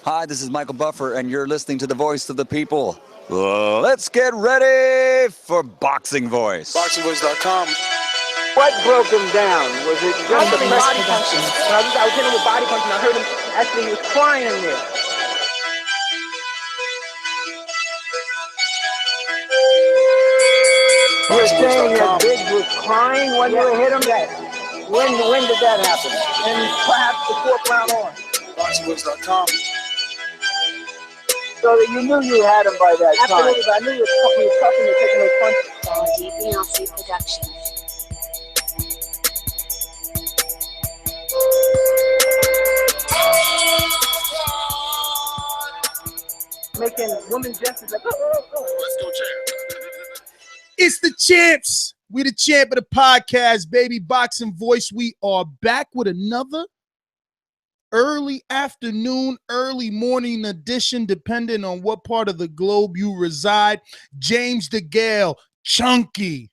Hi, this is Michael Buffer, and you're listening to the voice of the people. Let's get ready for Boxing Voice. BoxingVoice.com. What broke him down? Was it just a body punching? I was hitting him with body punching. I heard him actually, he was crying there. You were saying that Gibbs was crying when you hit him? When did that happen? And perhaps the fourth round on. BoxingVoice.com. So that you knew you had him by that time. Absolutely, but I knew he was tough and taking those punches. Gennady Productions. Making women's gestures like, oh. Let's go, champ. It's the champs. We the champ of the podcast, baby. Boxing Voice. We are back with another early afternoon, early morning edition, depending on what part of the globe you reside. James DeGale, chunky.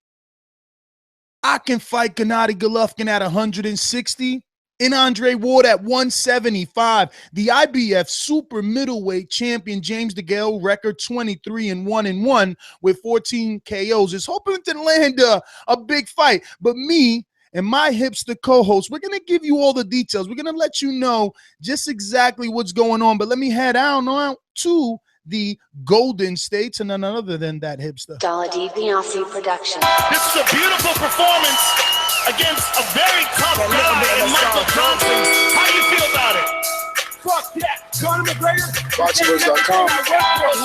I can fight Gennady Golovkin at 160. And Andre Ward at 175. The IBF super middleweight champion James DeGale, record 23-1-1 with 14 KOs, is hoping to land a big fight. But me and my hipster co-host, we're going to give you all the details. We're going to let you know just exactly what's going on. But let me head out to the Golden State, and none other than that hipster. Gennady Productions. This is a beautiful performance against a very tough guy in Michael Johnson. How do you feel about it? Fuck that. Conor McGregor. BoxingVoice.com.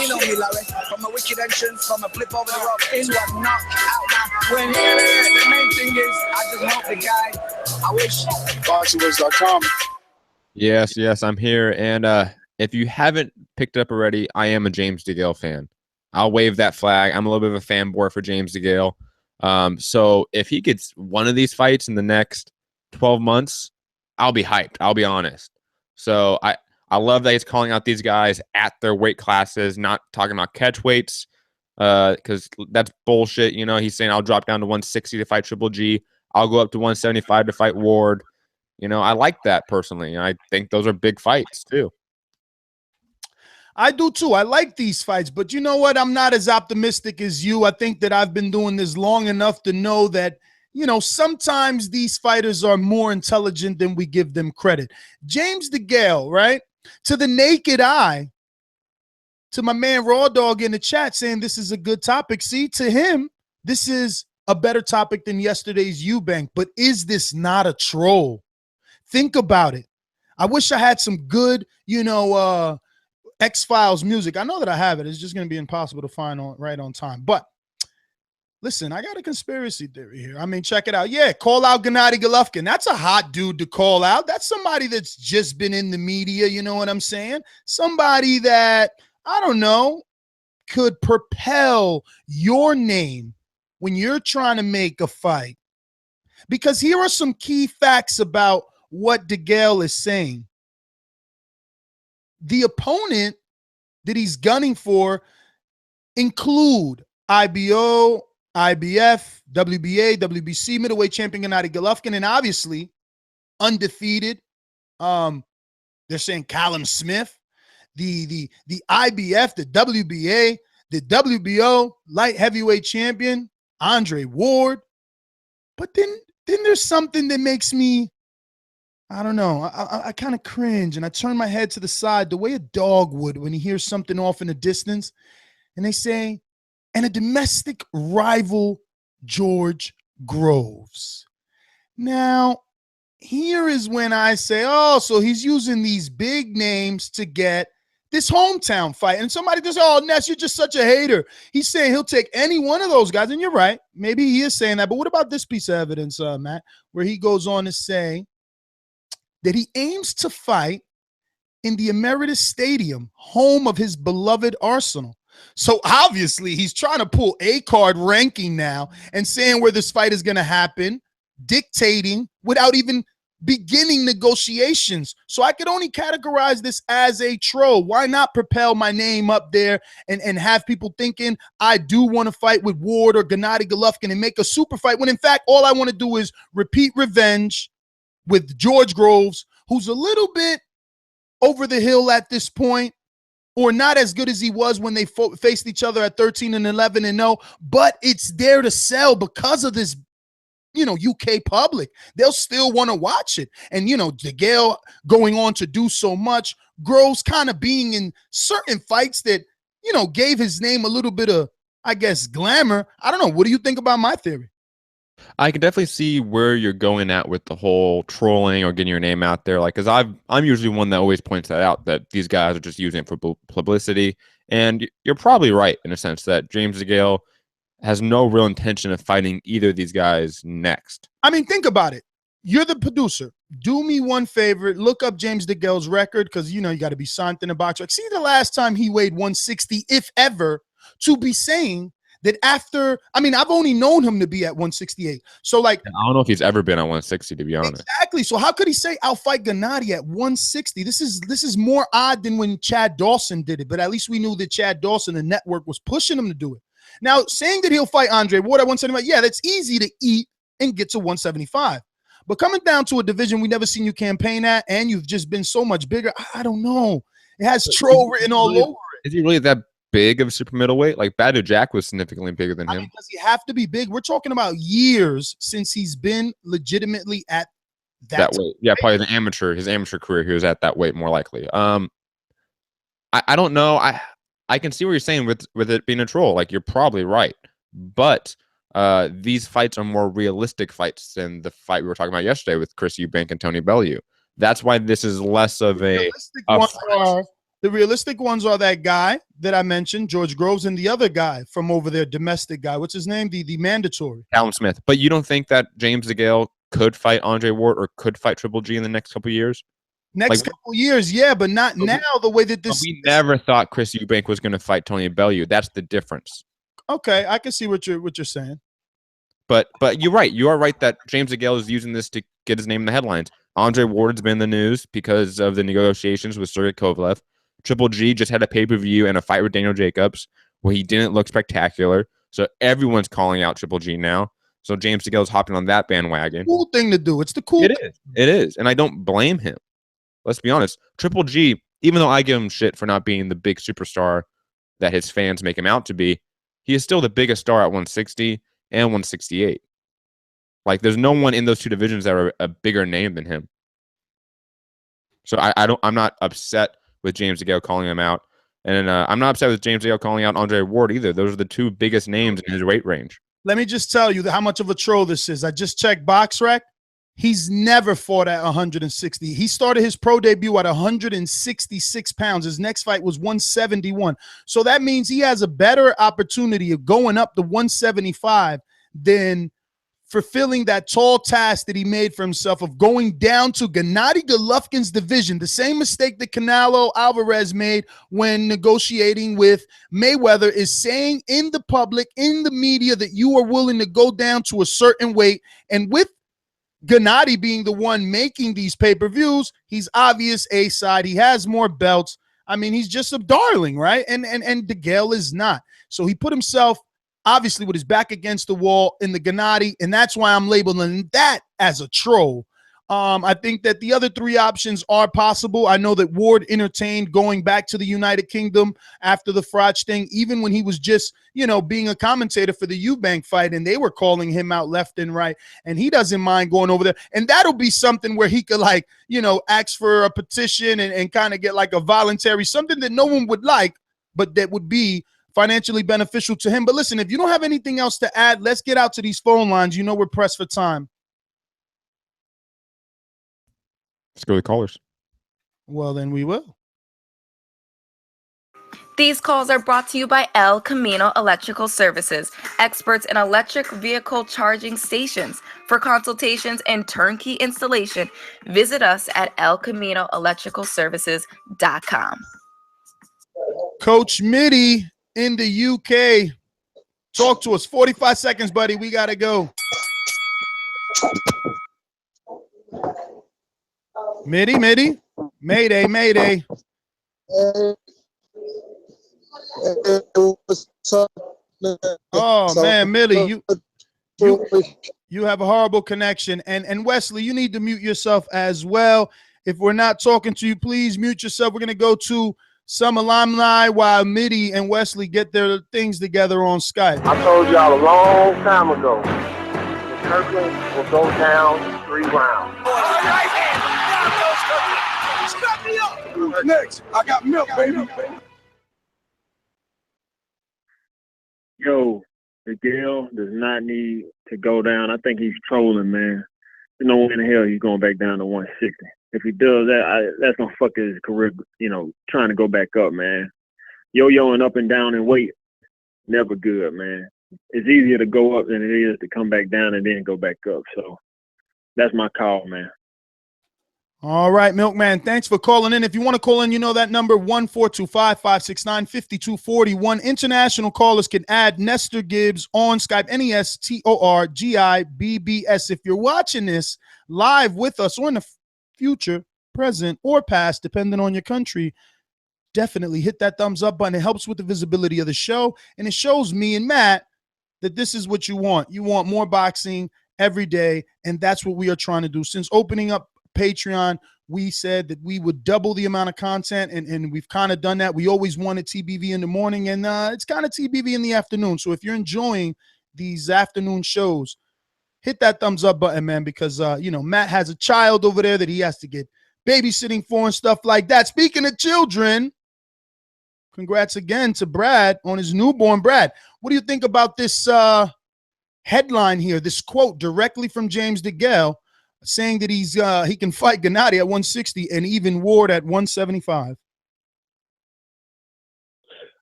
You know me, Larry. From a wicked entrance, from a flip over the rope into a knockout now. When the main thing is, I just hope the guy, I wish. BoxingVoice.com. Yes, I'm here. And if you haven't picked it up already, I am a James DeGale fan. I'll wave that flag. I'm a little bit of a fanboy for James DeGale. So if he gets one of these fights in the next 12 months, I'll be hyped. I'll be honest. So I love that he's calling out these guys at their weight classes, not talking about catch weights, because that's bullshit. You know, he's saying I'll drop down to 160 to fight Triple G. I'll go up to 175 to fight Ward. You know, I like that personally. I think those are big fights too. I do too. I like these fights, but you know what? I'm not as optimistic as you. I think that I've been doing this long enough to know that, you know, sometimes these fighters are more intelligent than we give them credit. James DeGale, right? To the naked eye, to my man Raw Dog in the chat saying this is a good topic. See, to him, this is a better topic than yesterday's Eubank. But is this not a troll? Think about it. I wish I had some good, X-Files music. I know that I have it. It's just going to be impossible to find right on time. But listen, I got a conspiracy theory here. I mean, check it out. Yeah, call out Gennady Golovkin. That's a hot dude to call out. That's somebody that's just been in the media, you know what I'm saying? Somebody that, I don't know, could propel your name when you're trying to make a fight. Because here are some key facts about what DeGale is saying. The opponent that he's gunning for include IBO, IBF, WBA, WBC middleweight champion Gennady Golovkin, and obviously undefeated. They're saying Callum Smith, the IBF, the WBA, the WBO light heavyweight champion Andre Ward. But then there's something that makes me, I don't know. I kind of cringe and I turn my head to the side the way a dog would when he hears something off in the distance. And they say, and a domestic rival, George Groves. Now, here is when I say, oh, so he's using these big names to get this hometown fight. And somebody just, oh, Ness, you're just such a hater. He's saying he'll take any one of those guys. And you're right. Maybe he is saying that. But what about this piece of evidence, Matt, where he goes on to say that he aims to fight in the Emirates Stadium, home of his beloved Arsenal. So obviously he's trying to pull a card ranking now and saying where this fight is going to happen, dictating without even beginning negotiations. So I could only categorize this as a troll. Why not propel my name up there and have people thinking I do want to fight with Ward or Gennady Golovkin and make a super fight when in fact all I want to do is repeat revenge with George Groves, who's a little bit over the hill at this point, or not as good as he was when they faced each other at 13-11-0, but it's there to sell because of this, UK public. They'll still want to watch it. And, DeGale going on to do so much, Groves kind of being in certain fights that, gave his name a little bit of, I guess, glamour. I don't know. What do you think about my theory? I can definitely see where you're going at with the whole trolling or getting your name out there. Like, because I'm usually one that always points that out, that these guys are just using it for publicity. And you're probably right in a sense that James DeGale has no real intention of fighting either of these guys next. I mean, think about it. You're the producer. Do me one favor. Look up James DeGale's record because, you got to be signed in a box. Like, see the last time he weighed 160, if ever, to be saying that after, I've only known him to be at 168. So, like, I don't know if he's ever been at 160, to be honest. Exactly. So how could he say I'll fight Gennady at 160? This is more odd than when Chad Dawson did it, but at least we knew that Chad Dawson, the network, was pushing him to do it. Now, saying that he'll fight Andre Ward at 175, yeah, that's easy to eat and get to 175. But coming down to a division we never seen you campaign at, and you've just been so much bigger, I don't know. It has troll written all over it. Is he really that big of a super middleweight? Like, Badou Jack was significantly bigger than him. Does he have to be big? We're talking about years since he's been legitimately at that weight. Yeah, probably his amateur career, he was at that weight more likely. I don't know. I can see what you're saying with it being a troll. Like, you're probably right. But these fights are more realistic fights than the fight we were talking about yesterday with Chris Eubank and Tony Bellew. That's why this is less of the realistic ones are that guy that I mentioned, George Groves, and the other guy from over there, domestic guy. What's his name? The mandatory. Callum Smith. But you don't think that James DeGale could fight Andre Ward or could fight Triple G in the next couple of years? Next couple years, yeah, but not now the way that this... We never thought Chris Eubank was going to fight Tony Bellew. That's the difference. Okay, I can see what you're saying. But you're right. You are right that James DeGale is using this to get his name in the headlines. Andre Ward's been in the news because of the negotiations with Sergey Kovalev. Triple G just had a pay-per-view and a fight with Daniel Jacobs where he didn't look spectacular. So everyone's calling out Triple G now. So James DeGale's hopping on that bandwagon. Cool thing to do. It's the cool thing. It is. And I don't blame him. Let's be honest. Triple G, even though I give him shit for not being the big superstar that his fans make him out to be, he is still the biggest star at 160 and 168. Like, there's no one in those two divisions that are a bigger name than him. So I'm not upset with James DeGale calling him out. And I'm not upset with James DeGale calling out Andre Ward either. Those are the two biggest names in his weight range. Let me just tell you how much of a troll this is. I just checked BoxRec. He's never fought at 160. He started his pro debut at 166 pounds. His next fight was 171. So that means he has a better opportunity of going up to 175 than fulfilling that tall task that he made for himself of going down to Gennady Golovkin's division, the same mistake that Canelo Alvarez made when negotiating with Mayweather, is saying in the public, in the media, that you are willing to go down to a certain weight. And with Gennady being the one making these pay-per-views, he's obvious A side. He has more belts. I mean, he's just a darling, right? And DeGale is not. So he put himself obviously with his back against the wall in the Gennady, and that's why I'm labeling that as a troll. I think that the other three options are possible. I know that Ward entertained going back to the United Kingdom after the Froch thing, even when he was just, being a commentator for the Eubank fight, and they were calling him out left and right, and he doesn't mind going over there. And that'll be something where he could, ask for a petition and kind of get like a voluntary, something that no one would like, but that would be financially beneficial to him. But listen, if you don't have anything else to add, let's get out to these phone lines. We're pressed for time. Let's go to the callers. Well, then we will. These calls are brought to you by El Camino Electrical Services, experts in electric vehicle charging stations. For consultations and turnkey installation, visit us at elcaminoelectricalservices.com. Coach Mitty in the UK. Talk to us. 45 seconds, buddy. We got to go. Mitty. Mayday. Oh, man, Mitty, you have a horrible connection. And Wesley, you need to mute yourself as well. If we're not talking to you, please mute yourself. We're going to go to some alumni while Mitty and Wesley get their things together on Skype. I told y'all a long time ago, the Kirkland will go down 3 rounds. Next, I got milk, baby. Yo, DeGale does not need to go down. I think he's trolling, man. There's no way in hell he's going back down to 160. If he does that, that's going to fuck his career, trying to go back up, man. Yo-yoing up and down in weight, never good, man. It's easier to go up than it is to come back down and then go back up. So that's my call, man. All right, Milkman, thanks for calling in. If you want to call in, you know that number, 1-425-569-5241. International callers can add Nestor Gibbs on Skype, NESTORGIBBS. If you're watching this live with us or in the future, present, or past, depending on your country, definitely hit that thumbs up button. It helps with the visibility of the show, and it shows me and Matt that this is what you want. You want more boxing every day, and that's what we are trying to do. Since opening up Patreon, we said that we would double the amount of content, and we've kind of done that. We always wanted TBV in the morning, and it's kind of TBV in the afternoon. So if you're enjoying these afternoon shows, hit that thumbs up button, man, because Matt has a child over there that he has to get babysitting for and stuff like that. Speaking of children, congrats again to Brad on his newborn. Brad, what do you think about this headline here, this quote directly from James DeGale, saying that he can fight Gennady at 160 and even Ward at 175?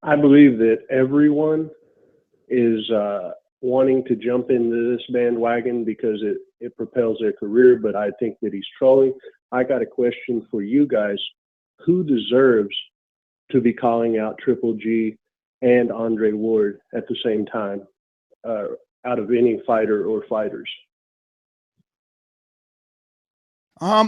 I believe that everyone is wanting to jump into this bandwagon because it propels their career, but I think that he's trolling. I got a question for you guys. Who deserves to be calling out Triple G and Andre Ward at the same time out of any fighter or fighters?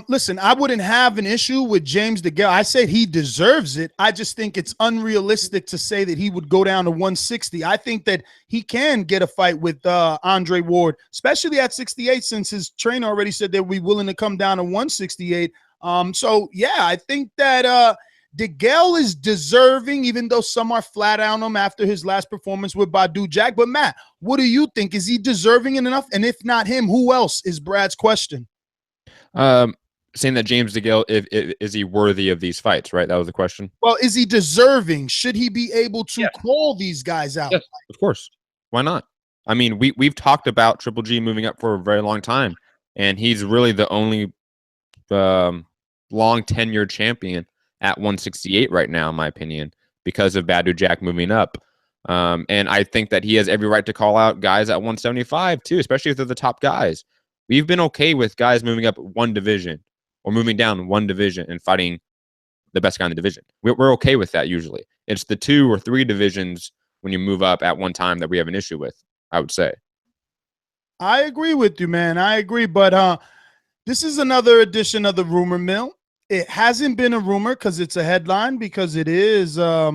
Listen, I wouldn't have an issue with James DeGale. I said he deserves it. I just think it's unrealistic to say that he would go down to 160. I think that he can get a fight with Andre Ward, especially at 68, since his trainer already said they'd be willing to come down to 168. So yeah, I think that DeGale is deserving, even though some are flat out on him after his last performance with Badu Jack. But Matt, what do you think? Is he deserving enough? And if not him, who else is Brad's question? Saying that James DeGale, is he worthy of these fights, right? That was the question. Well, is he deserving? Should he be able to call these guys out? Yes, of course. Why not? I mean, we've talked about Triple G moving up for a very long time, and he's really the only long tenured champion at 168 right now, in my opinion, because of Badu Jack moving up. And I think that he has every right to call out guys at 175 too, especially if they're the top guys. We've been okay with guys moving up one division or moving down one division and fighting the best guy in the division. We're okay with that usually. It's the 2 or 3 divisions when you move up at one time that we have an issue with, I would say. I agree with you, man. I agree. But this is another edition of the rumor mill. It hasn't been a rumor because it's a headline, because it is, a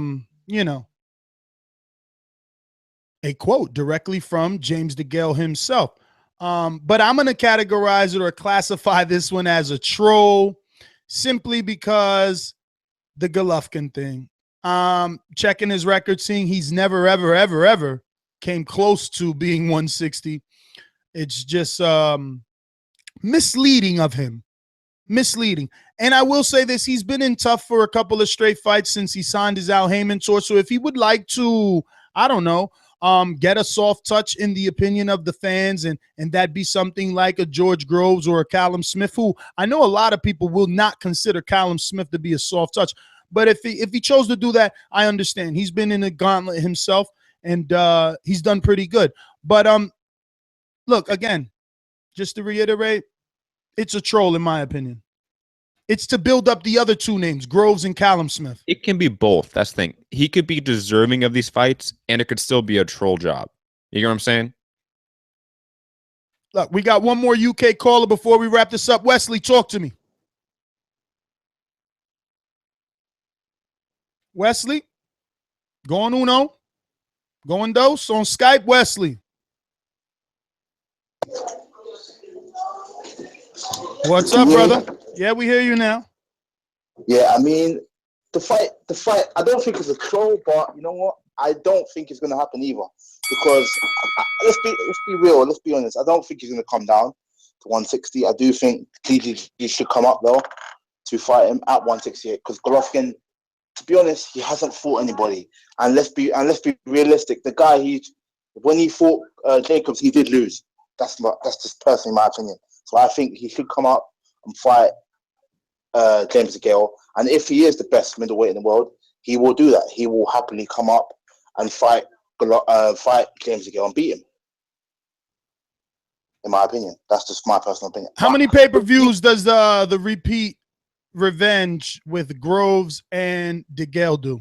quote directly from James DeGale himself. But I'm going to categorize it or classify this one as a troll simply because the Golovkin thing. Checking his record, seeing he's never, ever, ever, ever came close to being 160. It's just misleading of him. Misleading. And I will say this, he's been in tough for a couple of straight fights since he signed his Al Heyman tour. So if he would like to, I don't know, get a soft touch in the opinion of the fans, and that be something like a George Groves or a Callum Smith, who I know a lot of people will not consider Callum Smith to be a soft touch. But if he chose to do that, I understand. He's been in a gauntlet himself, and he's done pretty good. But look, again, just to reiterate, it's a troll in my opinion. It's to build up the other 2 names, Groves and Callum Smith. It can be both. That's the thing. He could be deserving of these fights, and it could still be a troll job. You know what I'm saying? Look, we got one more UK caller before we wrap this up. Wesley, talk to me. Wesley, going uno, going dos on Skype. Wesley. What's up, brother? Yeah, we hear you now. Yeah, I mean, the fight. I don't think it's a troll, but you know what? I don't think it's going to happen either. Because let's be real. Let's be honest. I don't think he's going to come down to 160. I do think TGG should come up though to fight him at 168. Because Golovkin, to be honest, he hasn't fought anybody. And let's be realistic. The guy when he fought Jacobs, he did lose. That's just personally my opinion. So I think he should come up and fight James DeGale. And if he is the best middleweight in the world, he will do that. He will happily come up and fight James DeGale and beat him. In my opinion, that's just my personal opinion. How many pay-per-views does the repeat revenge with Groves and DeGale do?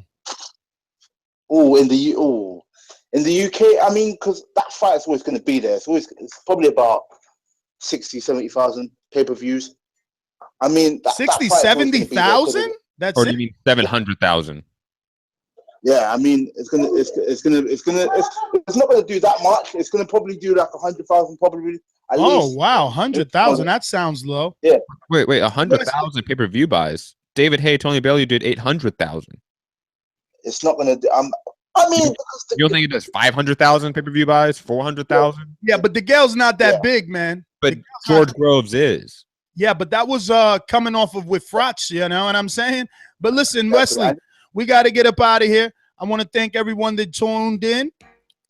In the UK, I mean, because that fight is always going to be there. It's probably about 60, 70,000 pay-per-views. I mean, 60, 70,000? That's or do you mean 700,000? Yeah, I mean, it's not gonna do that much. It's gonna probably do like 100,000, probably. At least. Wow, 100,000. That sounds low. Yeah. Wait, 100,000 pay-per-view buys. David Haye, Tony Bellew did 800,000. It's not gonna do. I mean, you don't think it does 500,000 pay-per-view buys, 400,000? Yeah, but DeGale's not that big, man. But George Groves is. Yeah, but that was coming off of with Frotch, you know what I'm saying? But listen, Wesley, we got to get up out of here. I want to thank everyone that tuned in.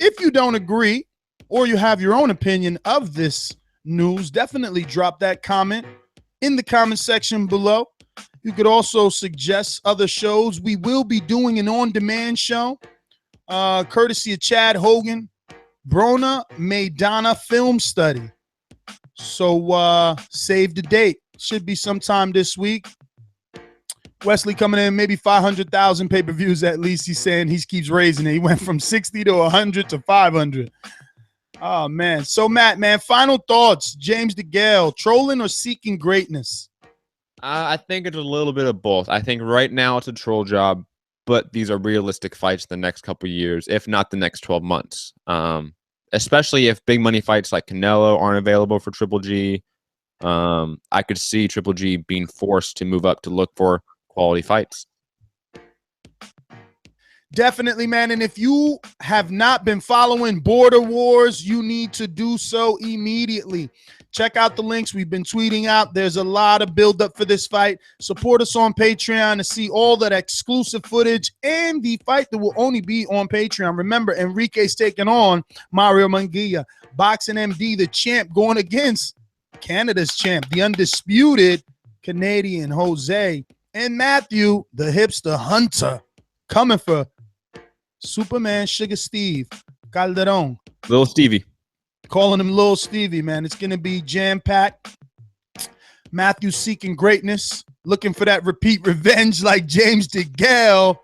If you don't agree or you have your own opinion of this news, definitely drop that comment in the comment section below. You could also suggest other shows. We will be doing an on-demand show, courtesy of Chad Hogan, Brona Maidana Film Study. So save the date. Should be sometime this week. Wesley coming in, maybe 500,000 pay-per-views at least. He's saying he keeps raising it. He went from 60 to 100 to 500. Oh, man. So, Matt, man, final thoughts. James DeGale, trolling or seeking greatness? I think it's a little bit of both. I think right now it's a troll job, but these are realistic fights the next couple of years, if not the next 12 months. Especially if big money fights like Canelo aren't available for Triple G. I could see Triple G being forced to move up to look for quality fights. Definitely, man. And if you have not been following Border Wars, you need to do so immediately. Check out the links we've been tweeting out. There's a lot of buildup for this fight. Support us on Patreon to see all that exclusive footage and the fight that will only be on Patreon. Remember, Enrique's taking on Mario Munguia. BoxingMD, the champ, going against Canada's champ, the undisputed Canadian Jose. And Matthew, the hipster hunter, coming for Superman Sugar Steve Calderon. Little Stevie. Calling him Little Stevie, man. It's going to be jam-packed. Matthew seeking greatness, looking for that repeat revenge like James DeGale.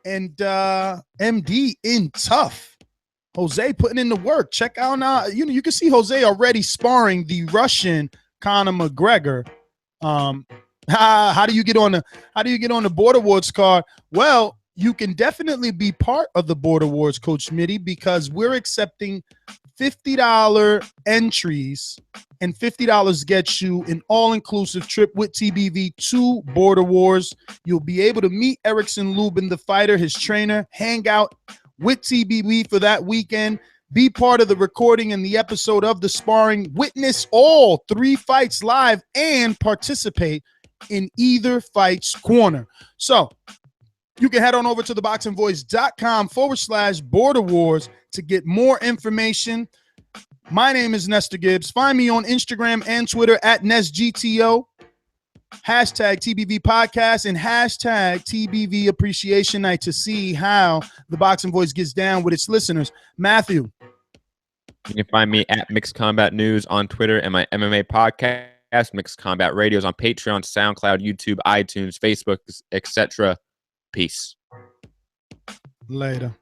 And MD in tough. Jose putting in the work. Check out now. You can see Jose already sparring the Russian Conor McGregor. How do you get on the Border Wars card? Well, you can definitely be part of the Border Wars, Coach Smitty, because we're accepting $50 entries, and $50 gets you an all-inclusive trip with TBV to Border Wars. You'll be able to meet Erickson Lubin, the fighter, his trainer, hang out with TBV for that weekend, be part of the recording and the episode of the sparring, witness all 3 fights live, and participate in either fight's corner. So you can head on over to ThaBoxingVoice.com/Border Wars to get more information. My name is Nestor Gibbs. Find me on Instagram and Twitter at NestGTO, #TBV Podcast, and #TBV Appreciation Night to see how the Boxing Voice gets down with its listeners. Matthew. You can find me at Mixed Combat News on Twitter and my MMA podcast, Mixed Combat Radios, on Patreon, SoundCloud, YouTube, iTunes, Facebook, etc. Peace. Later.